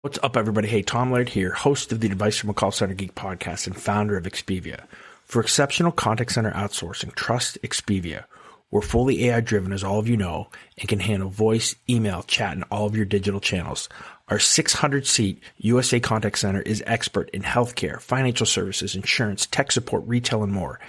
What's up, everybody? Hey, Tom Laird here, host of the Advice from a Call Center Geek podcast and founder of Expivia. For exceptional contact center outsourcing, trust Expivia. We're fully AI-driven, as all of you know, and can handle voice, email, chat, and all of your digital channels. Our 600-seat USA contact center is expert in healthcare, financial services, insurance, tech support, retail, and more.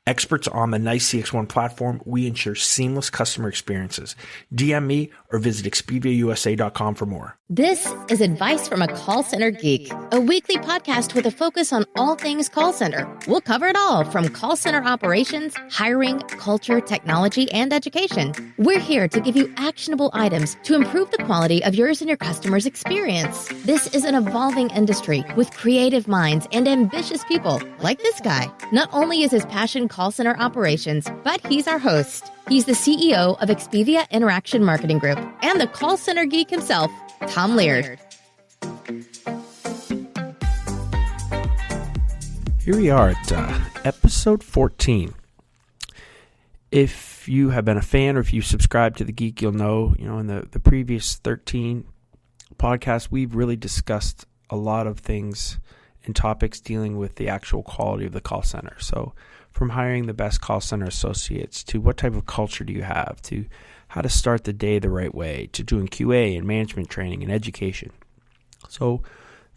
Experts on the NICE CX1 platform, we ensure seamless customer experiences. DM me or visit expiviausa.com for more. This is Advice from a Call Center Geek, a weekly podcast with a focus on all things call center. We'll cover it all from call center operations, hiring, culture, technology, and education. We're here to give you actionable items to improve the quality of yours and your customers' experience. This is an evolving industry with creative minds and ambitious people like this guy. Not only is his passion call center operations, but he's our host. He's the CEO of Expivia Interaction Marketing Group and the Call Center Geek himself, Tom Laird. Here we are at episode 14. If you have been a fan or if you subscribe to the Geek, you'll know, in the previous 13 podcasts, we've really discussed a lot of things and topics dealing with the actual quality of the call center. So from hiring the best call center associates to what type of culture do you have, to how to start the day the right way, to doing QA and management training and education. So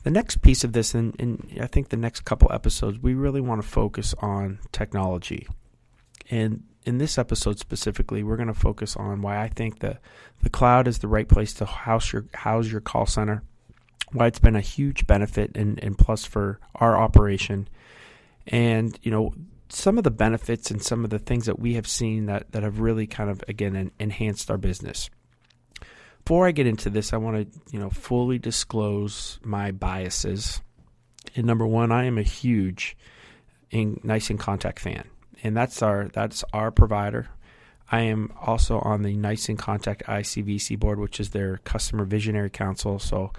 the next piece of this, and I think the next couple episodes, we really want to focus on technology. And in this episode specifically, we're going to focus on why I think the cloud is the right place to house your call center, why it's been a huge benefit and plus for our operation. And, some of the benefits and some of the things that we have seen that have really kind of, again, enhanced our business. Before I get into this, I want to, fully disclose my biases. And number one, I am a huge NICE inContact fan, and that's our provider. I am also on the NICE inContact ICVC board, which is their Customer Visionary Council. So,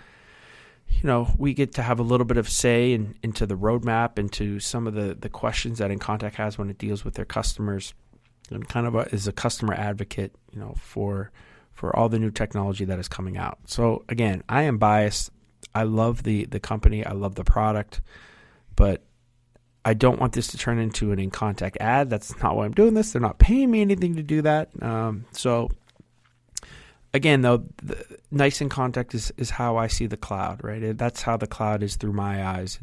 we get to have a little bit of say into the roadmap, into some of the questions that inContact has when it deals with their customers, and kind of is a customer advocate, for all the new technology that is coming out. So again, I am biased. I love the company. I love the product, but I don't want this to turn into an inContact ad. That's not why I'm doing this. They're not paying me anything to do that. So again, though, the NICE inContact is how I see the cloud, right? That's how the cloud is through my eyes,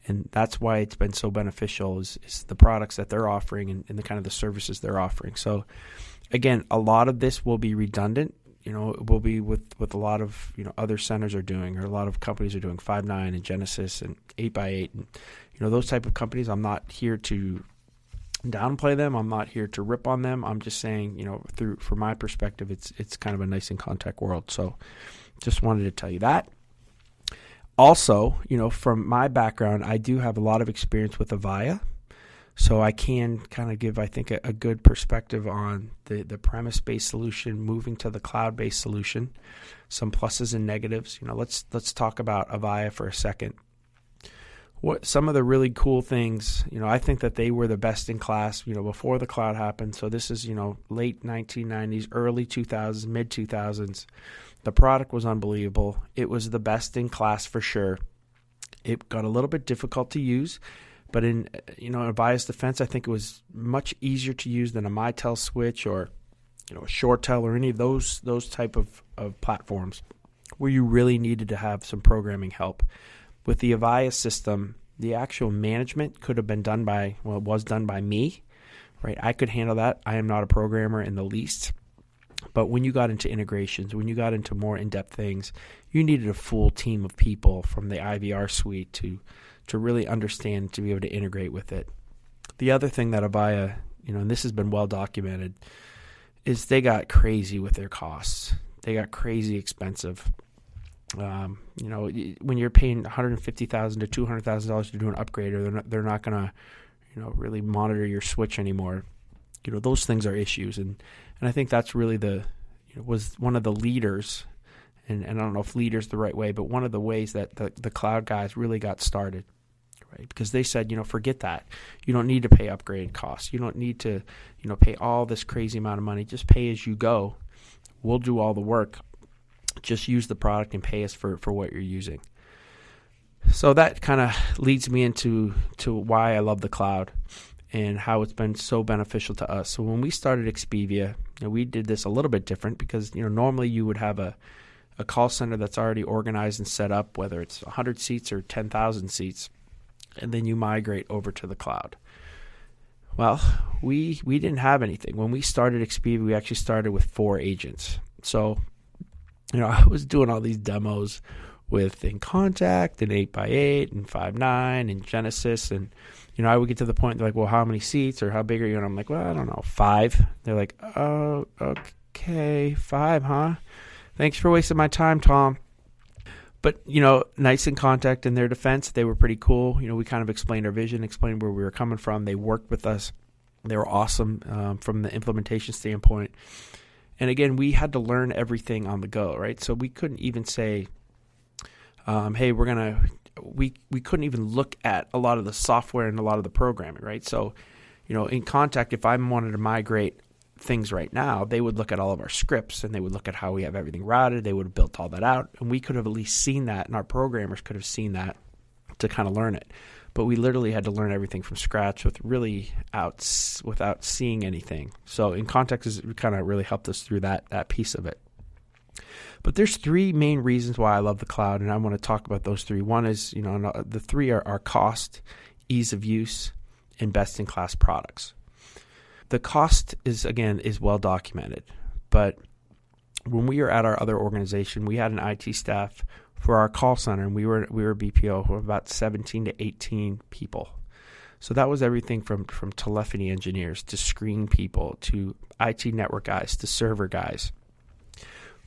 and that's why it's been so beneficial is the products that they're offering and the kind of the services they're offering. So again, a lot of this will be redundant. It will be with a lot of other centers are doing, or a lot of companies are doing 5.9 and Genesis and 8x8, and those type of companies. I'm not here to downplay them. I'm not here to rip on them. I'm just saying, from my perspective, it's kind of a NICE inContact world. So just wanted to tell you that. Also, from my background, I do have a lot of experience with Avaya. So I can kind of give, I think, a good perspective on the premise-based solution, moving to the cloud-based solution, some pluses and negatives. Let's talk about Avaya for a second. What some of the really cool things, I think that they were the best in class, before the cloud happened. So this is, late 1990s, early 2000s, mid 2000s. The product was unbelievable. It was the best in class for sure. It got a little bit difficult to use, but in Avaya's defense, I think it was much easier to use than a Mitel switch or a ShoreTel or any of those type of platforms where you really needed to have some programming help. With the Avaya system, the actual management could have been done it was done by me, right? I could handle that. I am not a programmer in the least. But when you got into integrations, when you got into more in-depth things, you needed a full team of people from the IVR suite to really understand, to be able to integrate with it. The other thing that Avaya, and this has been well documented, is they got crazy with their costs. They got crazy expensive. When you're paying $150,000 to $200,000 to do an upgrade, or they're not going to, really monitor your switch anymore. Those things are issues, and I think that's really was one of the leaders, and I don't know if leader's the right way, but one of the ways that the cloud guys really got started, right? Because they said, forget that. You don't need to pay upgrade costs. You don't need to, pay all this crazy amount of money. Just pay as you go. We'll do all the work Just use the product and pay us for what you're using. So that kind of leads me into why I love the cloud and how it's been so beneficial to us. So when we started Expivia, we did this a little bit different because normally you would have a call center that's already organized and set up, whether it's 100 seats or 10,000 seats, and then you migrate over to the cloud. Well, we didn't have anything. When we started Expivia, we actually started with 4 agents. So, I was doing all these demos with inContact and 8x8 and 5.9 and Genesis. And, I would get to the point, they're like, well, how many seats or how big are you? And I'm like, well, I don't know, 5. They're like, oh, okay, 5, huh? Thanks for wasting my time, Tom. But, nice inContact in their defense. They were pretty cool. We kind of explained our vision, explained where we were coming from. They worked with us. They were awesome from the implementation standpoint. And again, we had to learn everything on the go, right? So we couldn't even say, hey, we couldn't even look at a lot of the software and a lot of the programming, right? So, inContact, if I wanted to migrate things right now, they would look at all of our scripts and they would look at how we have everything routed. They would have built all that out, and we could have at least seen that, and our programmers could have seen that to kind of learn it. But we literally had to learn everything from scratch without seeing anything. So inContact has kind of really helped us through that piece of it. But there's 3 main reasons why I love the cloud, and I want to talk about those 3. One is, the 3 are cost, ease of use, and best-in-class products. The cost is well documented, but when we were at our other organization, we had an IT staff for our call center, and we were BPO of about 17 to 18 people. So that was everything from telephony engineers to screen people to IT network guys to server guys.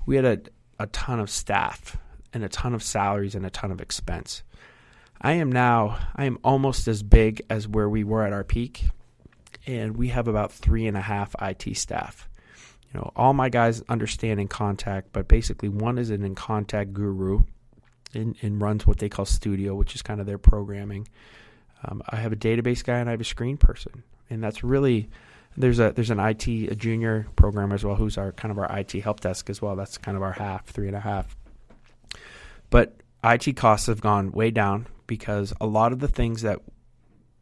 We had a ton of staff and a ton of salaries and a ton of expense. I am almost as big as where we were at our peak, and we have about 3.5 IT staff. All my guys understand inContact, but basically one is an inContact guru and runs what they call Studio, which is kind of their programming. I have a database guy and I have a screen person, and that's really there's a junior programmer as well who's our IT help desk as well. That's kind of our 3.5. But IT costs have gone way down because a lot of the things that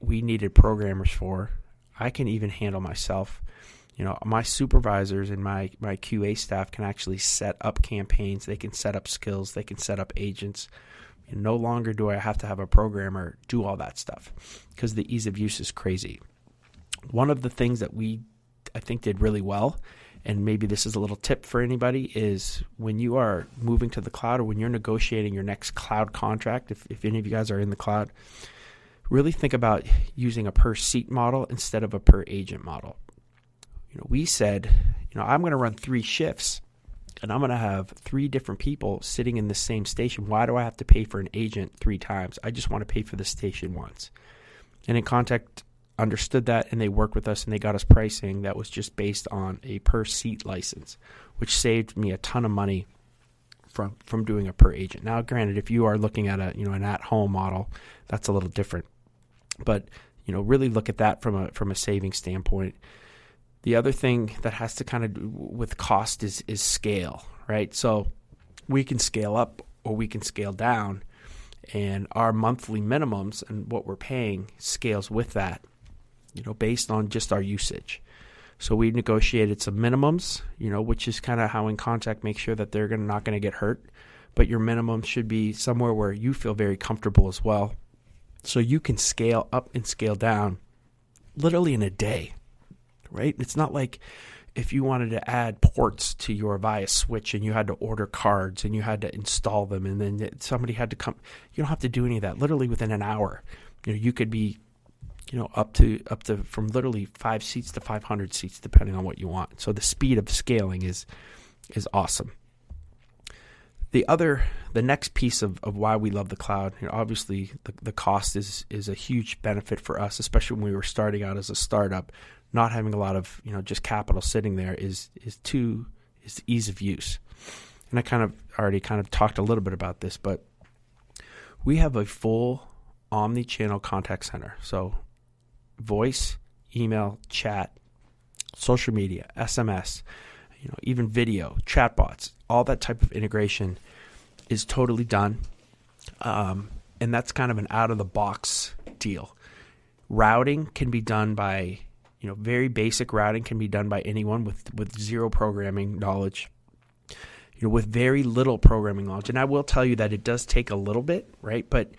we needed programmers for, I can even handle myself. My supervisors and my QA staff can actually set up campaigns. They can set up skills. They can set up agents. And no longer do I have to have a programmer do all that stuff because the ease of use is crazy. One of the things that I think did really well, and maybe this is a little tip for anybody, is when you are moving to the cloud or when you're negotiating your next cloud contract, if any of you guys are in the cloud, really think about using a per seat model instead of a per agent model. We said, I'm going to run 3 shifts and I'm going to have 3 different people sitting in the same station. Why do I have to pay for an agent 3 times? I just want to pay for the station once. And inContact understood that, and they worked with us and they got us pricing that was just based on a per seat license, which saved me a ton of money from doing a per agent. Now, granted, if you are looking at an at-home model, that's a little different. But really look at that from a saving standpoint. The other thing that has to kind of do with cost is scale, right? So we can scale up or we can scale down, and our monthly minimums and what we're paying scales with that, based on just our usage. So we negotiated some minimums, which is kind of how inContact makes sure that they're not going to get hurt. But your minimum should be somewhere where you feel very comfortable as well. So you can scale up and scale down literally in a day. Right? It's not like if you wanted to add ports to your Avaya switch and you had to order cards and you had to install them and then somebody had to come. You don't have to do any of that. Literally within an hour, you could be, up to from literally 5 seats to 500 seats depending on what you want. So the speed of scaling is awesome. The next piece of why we love the cloud, obviously the cost is a huge benefit for us, especially when we were starting out as a startup. Not having a lot of just capital sitting there is the ease of use. And I already talked a little bit about this, but we have a full omni-channel contact center. So voice, email, chat, social media, SMS, even video, chatbots, all that type of integration is totally done. And that's kind of an out-of-the-box deal. Routing can be done by, very basic routing can be done by anyone with zero programming knowledge, with very little programming knowledge. And I will tell you that it does take a little bit, right? But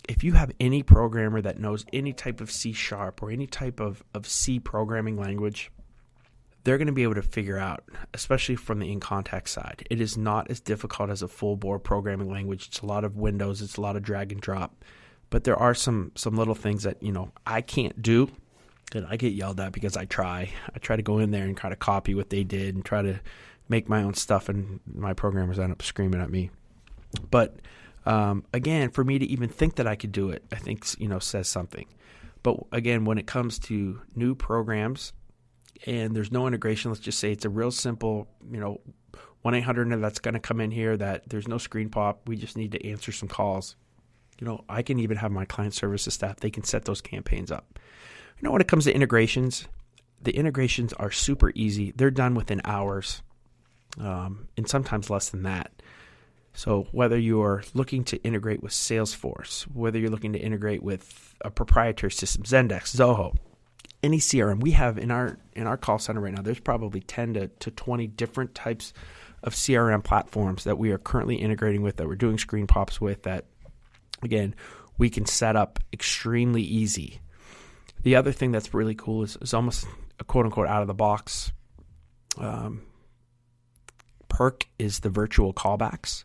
if you have any programmer that knows any type of C# or any type of C programming language, they're going to be able to figure out, especially from the inContact side. It is not as difficult as a full-bore programming language. It's a lot of windows. It's a lot of drag and drop. But there are some little things that, I can't do, and I get yelled at because I try. I try to go in there and try to copy what they did and try to make my own stuff, and my programmers end up screaming at me. But, again, for me to even think that I could do it, I think, says something. But, again, when it comes to new programs, and there's no integration, let's just say it's a real simple, 1-800 that's going to come in here, that there's no screen pop. We just need to answer some calls. I can even have my client services staff, they can set those campaigns up. When it comes to integrations, the integrations are super easy. They're done within hours, and sometimes less than that. So whether you're looking to integrate with Salesforce, whether you're looking to integrate with a proprietary system, Zendesk, Zoho, any CRM we have in our call center right now, there's probably 10 to 20 different types of CRM platforms that we are currently integrating with, that we're doing screen pops with, that, again, we can set up extremely easy. The other thing that's really cool is almost a quote-unquote out-of-the-box perk is the virtual callbacks.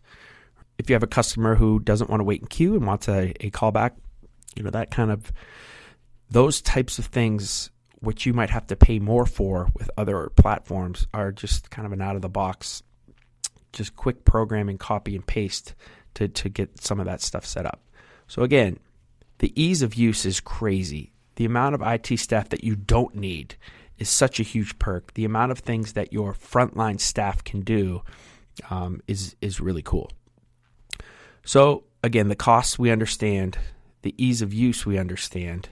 If you have a customer who doesn't want to wait in queue and wants a callback, that kind of those types of things, which you might have to pay more for with other platforms, are just kind of an out-of-the-box, just quick programming, copy and paste to get some of that stuff set up. So again, the ease of use is crazy. The amount of IT staff that you don't need is such a huge perk. The amount of things that your frontline staff can do is really cool. So again, the costs we understand, the ease of use we understand.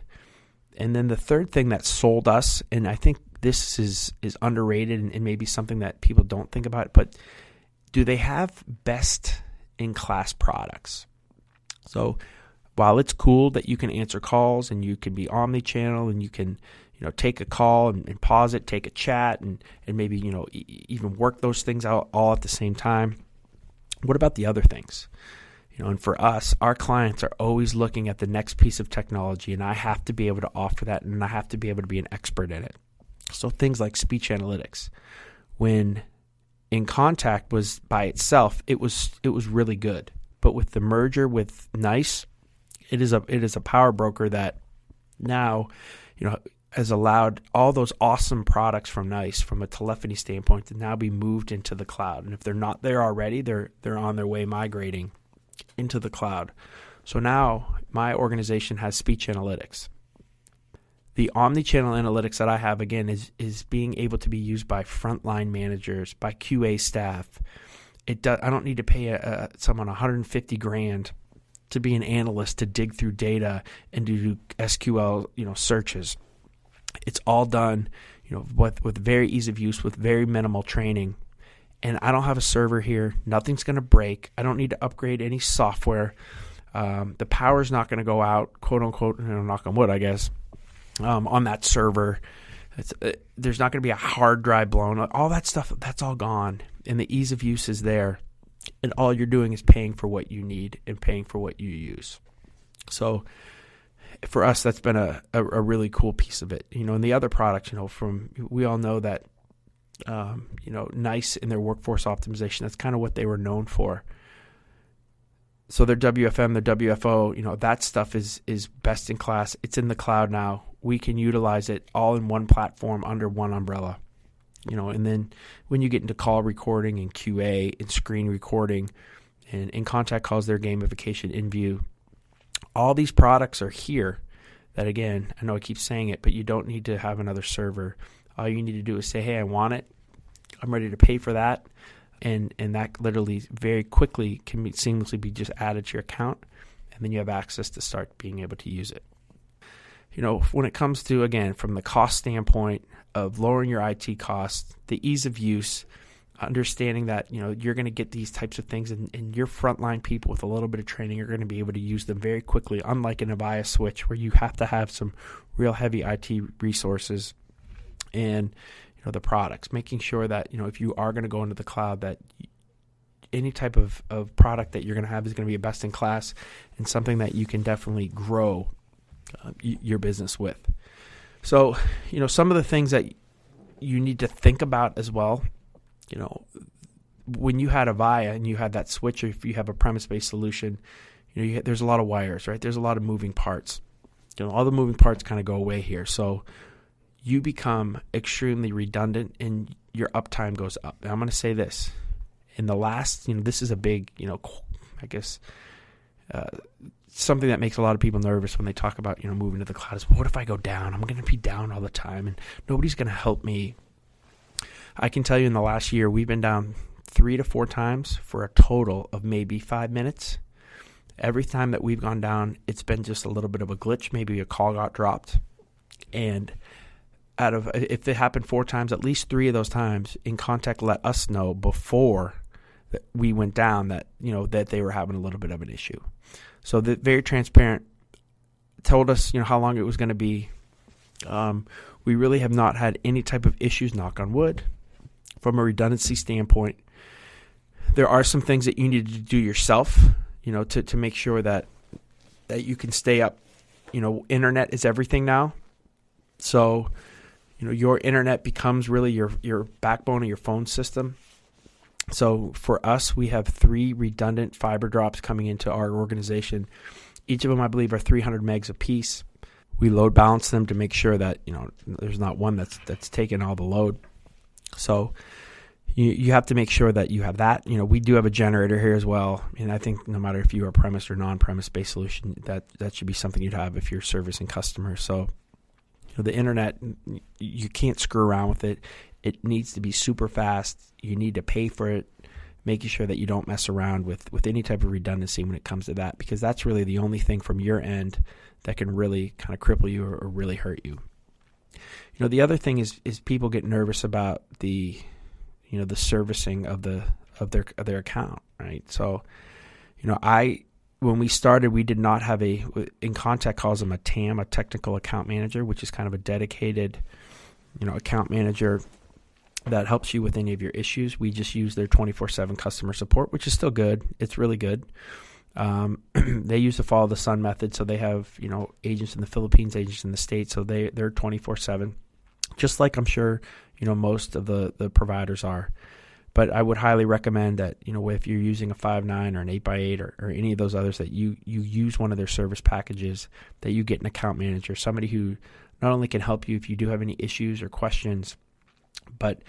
And then the third thing that sold us, and I think this is underrated and maybe something that people don't think about, but do they have best-in-class products? So while it's cool that you can answer calls and you can be omni-channel and you can take a call and pause it, take a chat, and maybe even work those things out all at the same time, what about the other things? And for us, our clients are always looking at the next piece of technology, and I have to be able to offer that, and I have to be able to be an expert in it. So things like speech analytics. When inContact was by itself, it was really good. But with the merger with NICE, it is a power broker that now, has allowed all those awesome products from NICE from a telephony standpoint to now be moved into the cloud. And if they're not there already, they're on their way migrating into the cloud. So now my organization has speech analytics. The omni-channel analytics that I have, again, is being able to be used by frontline managers, by QA staff. I don't need to pay someone $150,000 to be an analyst to dig through data and do SQL, searches. It's all done, with very ease of use, with very minimal training. And I don't have a server here. Nothing's going to break. I don't need to upgrade any software. The power's not going to go out, quote unquote, knock on wood, I guess, on that server. There's not going to be a hard drive blown. All that stuff, that's all gone. And the ease of use is there. And all you're doing is paying for what you need and paying for what you use. So for us, that's been a really cool piece of it. And the other products, we all know that NICE in their workforce optimization, that's kind of what they were known for. So their WFM, their WFO, that stuff is best in class. It's in the cloud now. We can utilize it all in one platform under one umbrella. And then when you get into call recording and QA and screen recording, and inContact calls their gamification InView, all these products are here that, again, I know I keep saying it, but you don't need to have another server. All you need to do is say, hey, I want it. I'm ready to pay for that. And that literally very quickly can seamlessly be just added to your account. And then you have access to start being able to use it. When it comes to, again, from the cost standpoint of lowering your IT costs, the ease of use, understanding that, you're going to get these types of things, and your frontline people with a little bit of training are going to be able to use them very quickly, unlike an Avaya switch where you have to have some real heavy IT resources and the products, making sure that if you are going to go into the cloud, that any type of product that you're going to have is going to be a best in class and something that you can definitely grow your business with. So some of the things that you need to think about as well, when you had Avaya and you had that switch, or if you have a premise-based solution, there's a lot of wires, right? There's a lot of moving parts. All the moving parts kind of go away here. So you become extremely redundant and your uptime goes up. Now I'm going to say this. In the last, this is a big, I guess, something that makes a lot of people nervous when they talk about, moving to the cloud is, what if I go down? I'm going to be down all the time and nobody's going to help me. I can tell you in the last year, we've been down 3 to 4 times for a total of maybe 5 minutes. Every time that we've gone down, it's been just a little bit of a glitch. Maybe a call got dropped. And if it happened 4 times, at least 3 of those times, inContact let us know before that we went down that, that they were having a little bit of an issue. So they're very transparent, told us, how long it was going to be. We really have not had any type of issues, knock on wood, from a redundancy standpoint. There are some things that you need to do yourself, to make sure that you can stay up. Internet is everything now. So, your internet becomes really your backbone of your phone system. So for us, we have 3 redundant fiber drops coming into our organization. Each of them, I believe, are 300 megs apiece. We load balance them to make sure that, there's not one that's taking all the load. So you have to make sure that you have that. We do have a generator here as well. And I think no matter if you are a premise or non-premise based solution, that should be something you'd have if you're servicing customers. So the internet, you can't screw around with it. It needs to be super fast. You need to pay for it, making sure that you don't mess around with any type of redundancy when it comes to that, because that's really the only thing from your end that can really kind of cripple you or really hurt you. The other thing is people get nervous about the servicing of their account, right? So, when we started, we did not have inContact calls them a TAM, a technical account manager, which is kind of a dedicated, account manager that helps you with any of your issues. We just use their 24/7 customer support, which is still good. It's really good. They use the follow the sun method, so they have agents in the Philippines, agents in the States, so they're 24/7, just like I'm sure most of the providers are. But I would highly recommend that if you're using a 5.9 or an 8x8 or any of those others, that you use one of their service packages, that you get an account manager, somebody who not only can help you if you do have any issues or questions, but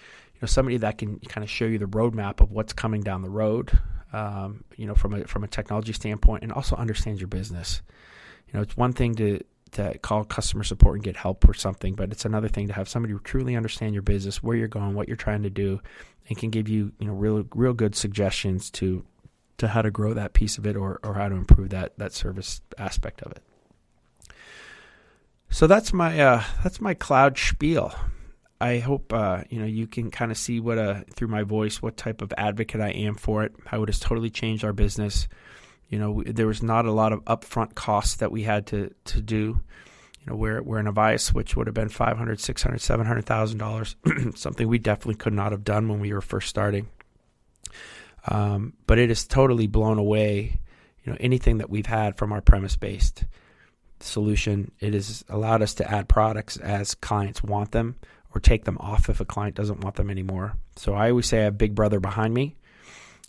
somebody that can kind of show you the roadmap of what's coming down the road, from a technology standpoint, and also understands your business. It's one thing to call customer support and get help for something, but it's another thing to have somebody who truly understand your business, where you're going, what you're trying to do, and can give you real good suggestions to how to grow that piece of it or how to improve that service aspect of it. So that's my cloud spiel. I hope you can kind of see through my voice what type of advocate I am for it, how it has totally changed our business. There was not a lot of upfront costs that we had to do. Where an Avaya switch would have been $500,000, $600,000, $700,000, something we definitely could not have done when we were first starting. But it has totally blown away, anything that we've had from our premise-based solution. It has allowed us to add products as clients want them, or take them off if a client doesn't want them anymore. So I always say I have Big Brother behind me,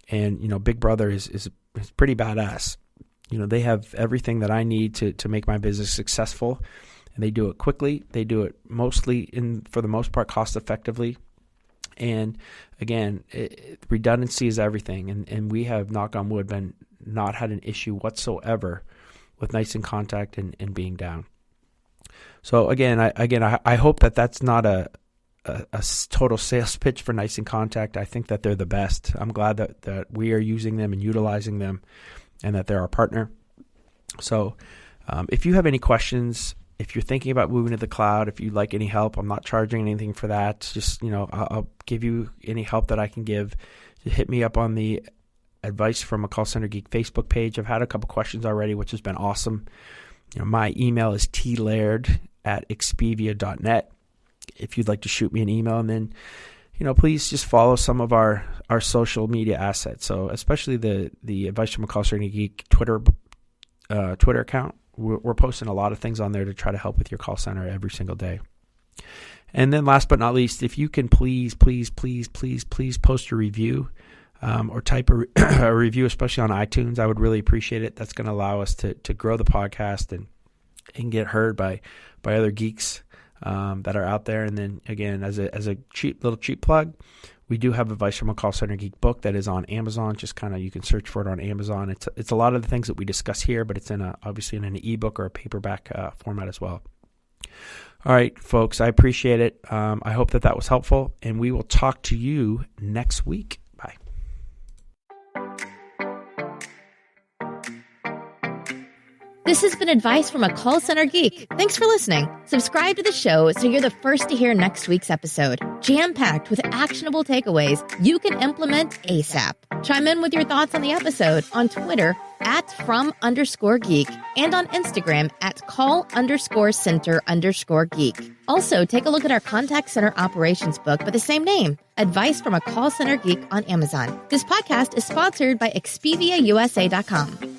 and Big Brother is pretty badass. They have everything that I need to make my business successful, and they do it quickly. They do it mostly, for the most part, cost effectively. And again, redundancy is everything, and we have, knock on wood, not had an issue whatsoever with inContact and being down. So again, I hope that that's not a total sales pitch for inContact. I think that they're the best. I'm glad that we are using them and utilizing them, and that they're our partner. So if you have any questions if you're thinking about moving to the cloud, if you'd like any help, I'm not charging anything for that. Just, I'll give you any help that I can give. Hit me up on the Advice from a Call Center Geek Facebook page. I've had a couple questions already, which has been awesome. My email is tlaird@expivia.net. If you'd like to shoot me an email, and then, please just follow some of our social media assets. So especially the Advice from a Call Center Geek Twitter account. We're posting a lot of things on there to try to help with your call center every single day. And then last but not least, if you can please post a review or type a review, especially on iTunes, I would really appreciate it. That's going to allow us to grow the podcast and get heard by other geeks that are out there. And then again, as a cheap plug, we do have Advice from a Call Center Geek book that is on Amazon. Just you can search for it on Amazon. It's a lot of the things that we discuss here, but it's obviously in an ebook or a paperback format as well. All right, folks, I appreciate it. I hope that was helpful, and we will talk to you next week. Bye. This has been Advice from a Call Center Geek. Thanks for listening. Subscribe to the show so you're the first to hear next week's episode. Jam-packed with actionable takeaways you can implement ASAP. Chime in with your thoughts on the episode on Twitter @from_geek and on Instagram @call_center_geek. Also, take a look at our contact center operations book by the same name, Advice from a Call Center Geek on Amazon. This podcast is sponsored by ExpiviaUSA.com.